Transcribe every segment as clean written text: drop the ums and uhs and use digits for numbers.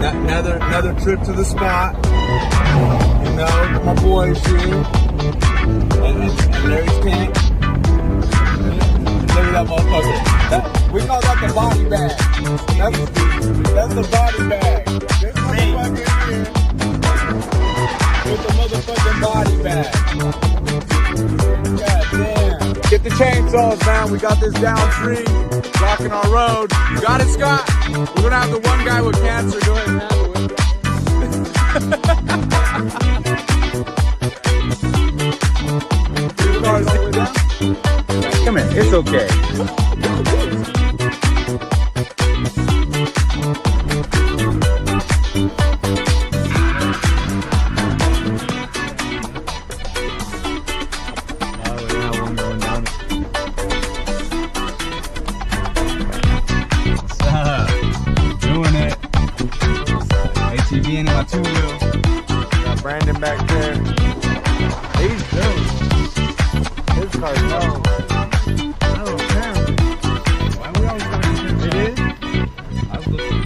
Another trip to the spot. You know, my boys here. And Larry's tent. Look at that motherfucker. We call that the body bag. That's the body bag. This motherfucker here with the motherfucking body bag. God damn. Get the chainsaws, man. We got this down tree blocking our road. You got it, Scott? We're gonna have the one guy with cancer go ahead and handle it. Come here, it's okay. In my two-wheel. Got Brandon back there. He's doing his car's no. I don't care. Why we always got to it is? I was looking.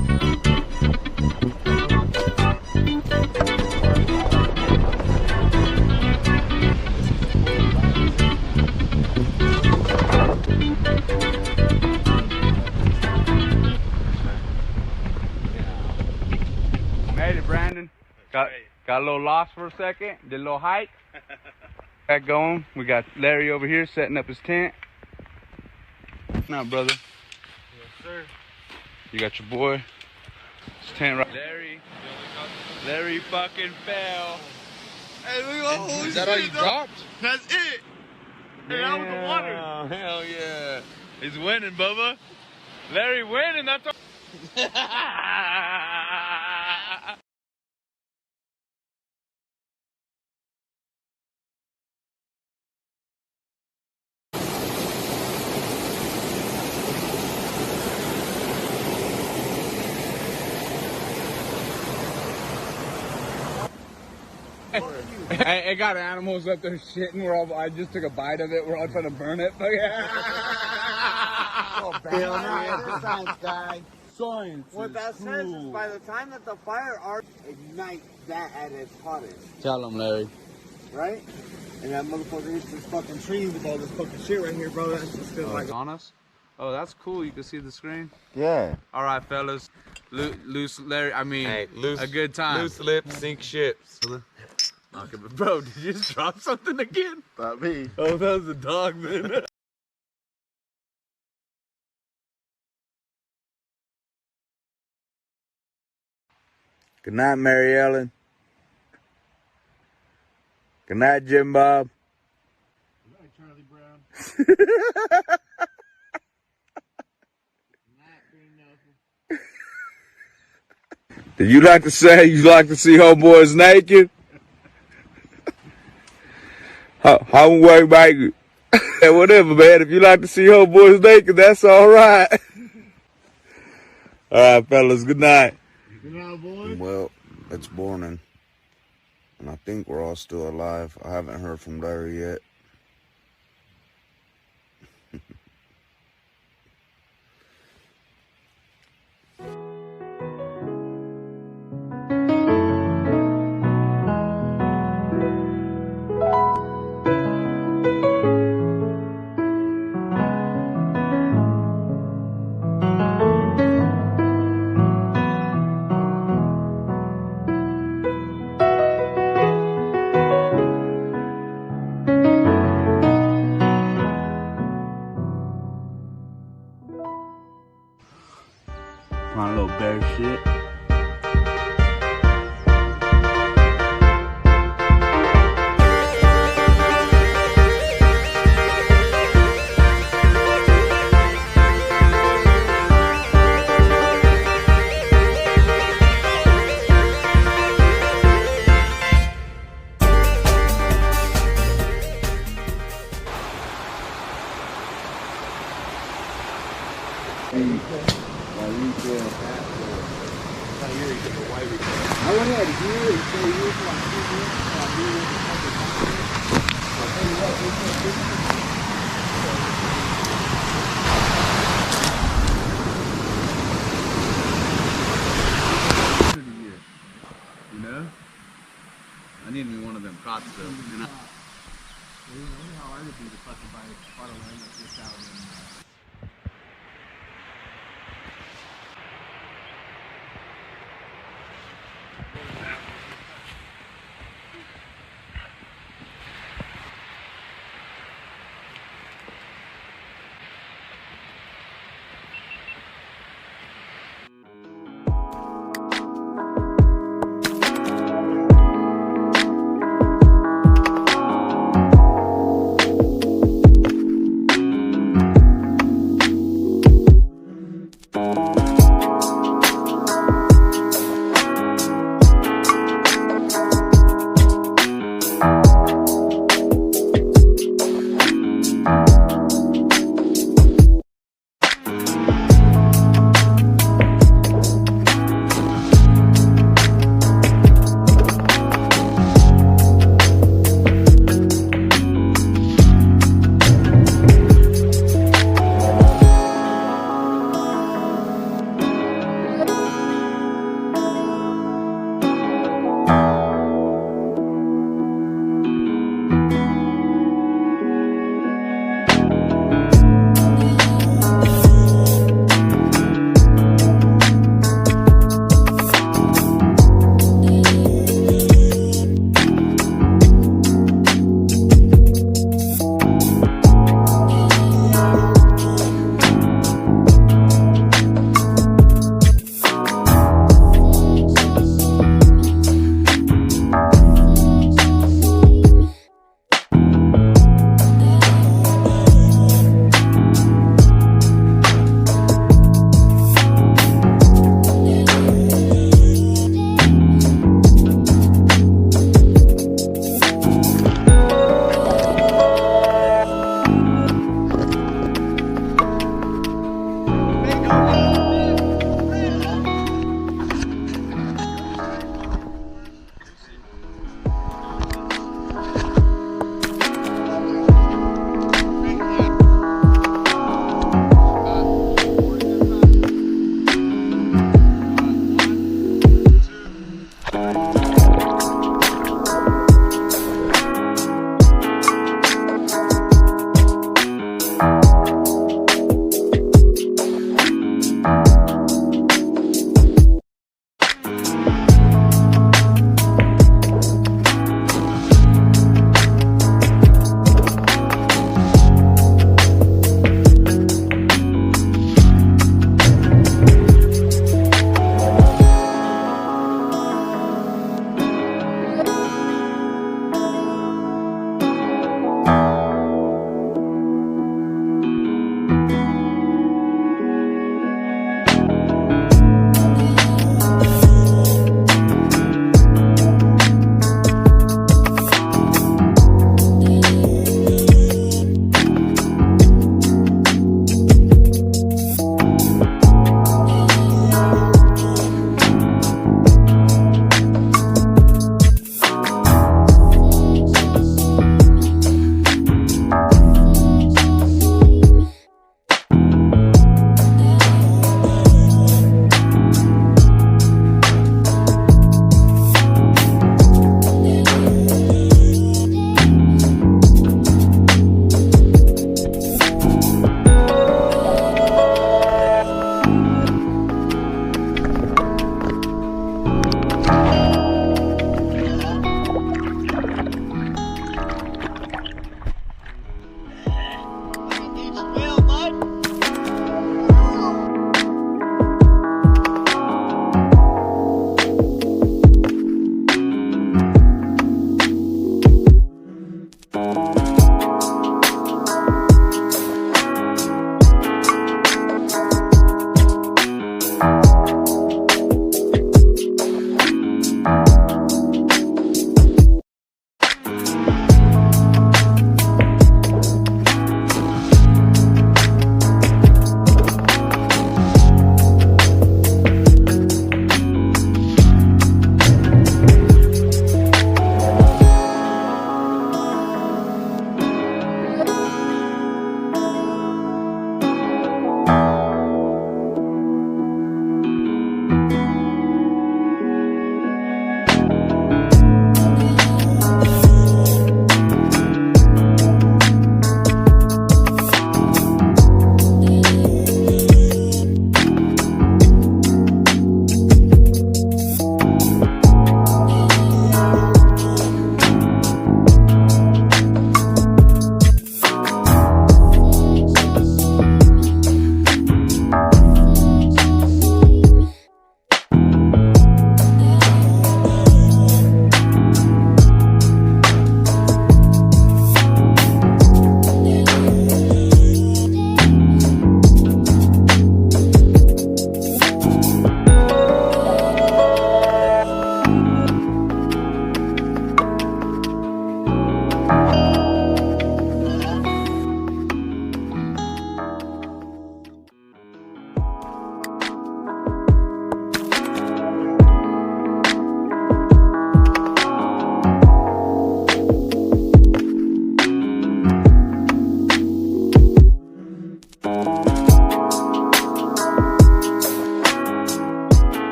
Made it, Brandon. Got a little lost for a second. Did a little hike. Got going. We got Larry over here setting up his tent. Now, brother. Yes, sir. You got your boy. His tent right. Larry fucking fell. Hey, look, Is that all you dropped? That's it. And that was the water. Hell yeah. He's winning, Bubba. Larry winning. That's all. I got animals up there shitting. I just took a bite of it. We're all trying to burn it. But yeah. Oh, bad science guy. Science. What that says is by the time that the fire art ignites that at its hottest. Tell him, Larry. Right? And that motherfucker hits this fucking tree with all this fucking shit right here, bro. That's just feels like on us. Oh, that's cool. You can see the screen. yeah. All right, fellas. Loose Larry. I mean, Hey, loose, a good time. Loose lips sink ships. Okay, but bro, did you just drop something again? Not me. Oh, that was the dog, man. Good night, Mary Ellen. Good night, Jim Bob. Good night, Charlie Brown. Did you like to say you like to see homeboys naked? How work, Mike? Whatever, man. If you like to see homeboys naked, that's all right. All right, fellas. Good night. Good night, boy. Well, it's morning, and I think we're all still alive. I haven't heard from Larry yet. My little bear shit. I went ahead here and say you for like 2 minutes. I'll be with the fucking I'll tell you what, Scottsville. And You know how hard it'd be to fucking buy a bottle of wine like this out in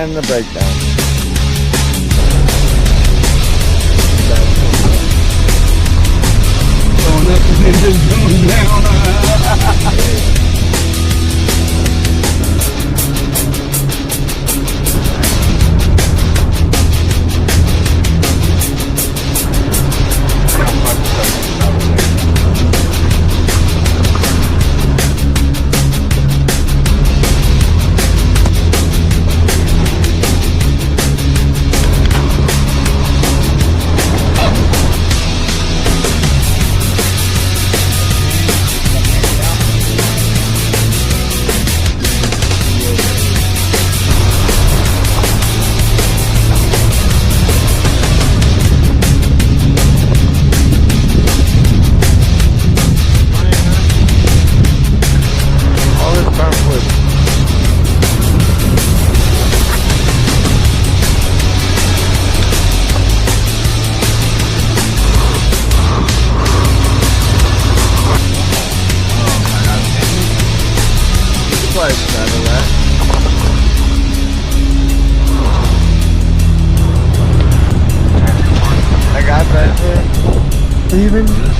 and the breakdown. Going up and then just going down. I got that shit. Even